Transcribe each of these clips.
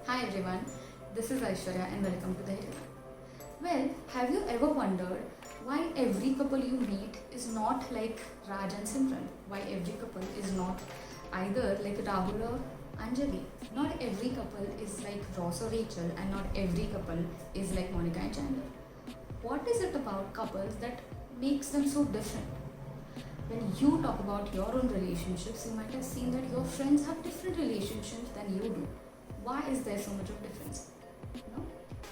Hi everyone, this is Aishwarya and welcome to DhairyaDa. Well, have you ever wondered why every couple you meet is not like Raj and Simran? Why every couple is not either like Rahul or Anjali? Not every couple is like Ross or Rachel, and not every couple is like Monica and Chandler. What is it about couples that makes them so different? When you talk about your own relationships, you might have seen that your friends have different relationships than you do. Why is there so much of difference? No?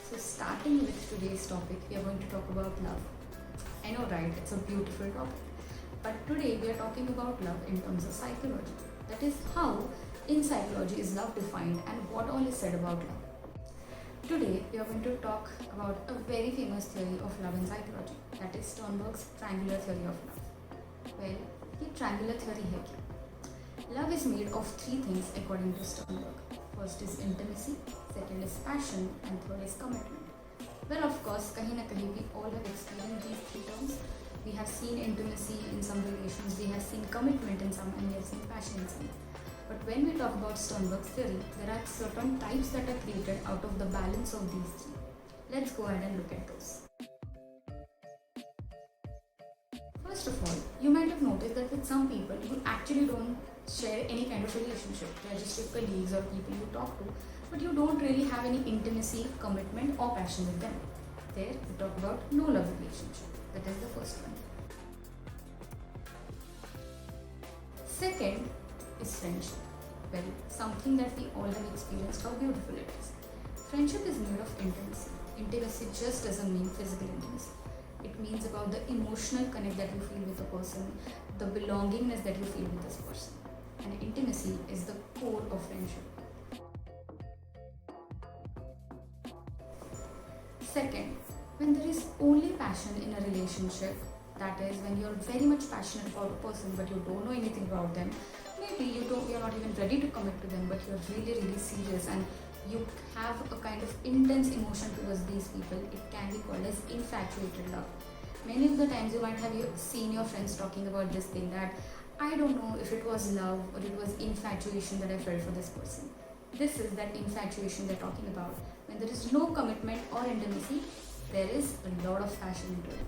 So starting with today's topic, we are going to talk about love. I know, right? It's a beautiful topic. But today we are talking about love in terms of psychology. That is how in psychology is love defined and what all is said about love. Today we are going to talk about a very famous theory of love in psychology. That is Sternberg's triangular theory of love. Well, ये triangular theory है क्या? Love is made of three things according to Sternberg. First is intimacy, second is passion, and third is commitment. Well, of course, kahin na kahin we all have experienced these three terms. We have seen intimacy in some relations, we have seen commitment in some, and we have seen passion in some. But when we talk about Sternberg's theory, there are certain types that are created out of the balance of these three. Let's go ahead and look at those. First of all, you might have noticed that with some people, you actually don't share any kind of relationship. They are just your colleagues or people you talk to, but you don't really have any intimacy, commitment or passion with them. There, we talk about no love relationship. That is the first one. Second is friendship. Well, something that we all have experienced, how beautiful it is. Friendship is made of intimacy. Intimacy just doesn't mean physical intimacy. It means about the emotional connect that you feel with a person, the belongingness that you feel with this person. And intimacy is the core of friendship. Second, when there is only passion in a relationship, that is when you're very much passionate about a person but you don't know anything about them, maybe you're not even ready to commit to them, but you're really serious and you have a kind of intense emotion towards these people, it can be called as infatuated love. Many of the times you might have seen your friends talking about this thing that I don't know if it was love or it was infatuation that I felt for this person. This is that infatuation they're talking about. When there is no commitment or intimacy, there is a lot of passion into it.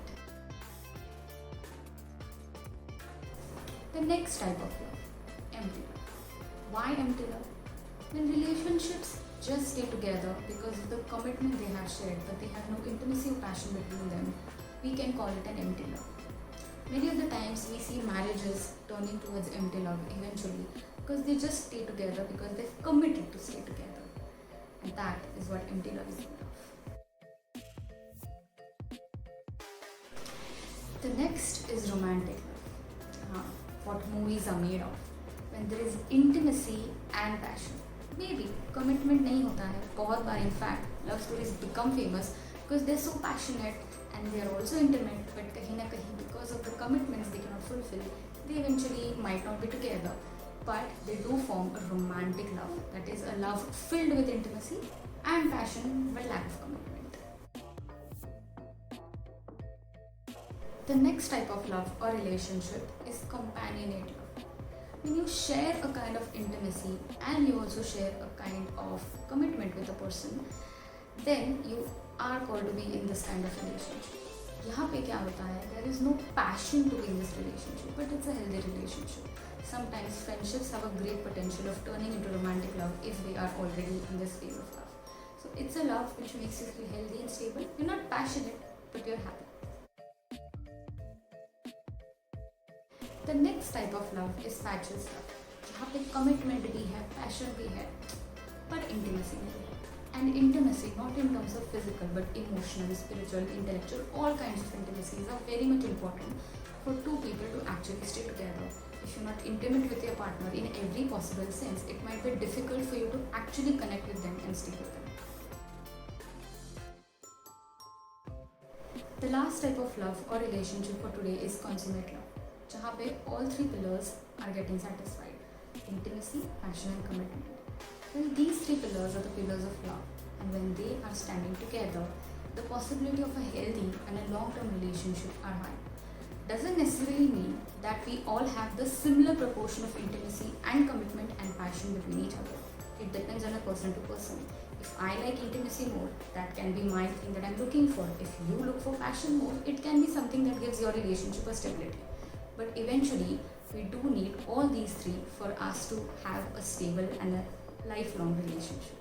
The next type of love, empty love. Why empty love? When relationships just stay together because of the commitment they have shared, but they have no intimacy or passion between them, we can call it an empty love. Many of the times we see marriages turning towards empty love eventually because they just stay together because they've committed to stay together. And that is what empty love is made of. The next is romantic love. What movies are made of. When there is intimacy and passion. Maybe commitment नहीं होता है. बहुत बार in fact love stories become famous because they're so passionate and they are also intimate, but kahin na kahin because of the commitments they cannot fulfill, they eventually might not be together, but they do form a romantic love. That is a love filled with intimacy and passion but lack of commitment. The next type of love or relationship is companionated love. When you share a kind of intimacy and you also share a kind of commitment with a person, then you are called to be in this kind of relationship. यहाँ पे क्या होता है? There is no passion to be in this relationship, but it's a healthy relationship. Sometimes friendships have a great potential of turning into romantic love if they are already in this phase of love. So it's a love which makes you feel healthy and stable. You're not passionate, but you're happy. The next type of love is patches love. जहाँ पे commitment भी है, passion भी है, but intimacy नहीं है. And intimacy, not in terms of physical, but emotional, spiritual, intellectual, all kinds of intimacies are very much important for two people to actually stay together. If you're not intimate with your partner in every possible sense, it might be difficult for you to actually connect with them and stay with them. The last type of love or relationship for today is consummate love, जहाँ पे all three pillars are getting satisfied: intimacy, passion, and commitment. Well, these three pillars are the pillars of love, and when they are standing together, the possibility of a healthy and a long-term relationship are high. Doesn't necessarily mean that we all have the similar proportion of intimacy and commitment and passion between each other. It depends on a person to person. If I like intimacy more, that can be my thing that I'm looking for. If you look for passion more, it can be something that gives your relationship a stability. But eventually, we do need all these three for us to have a stable and a lifelong relationship.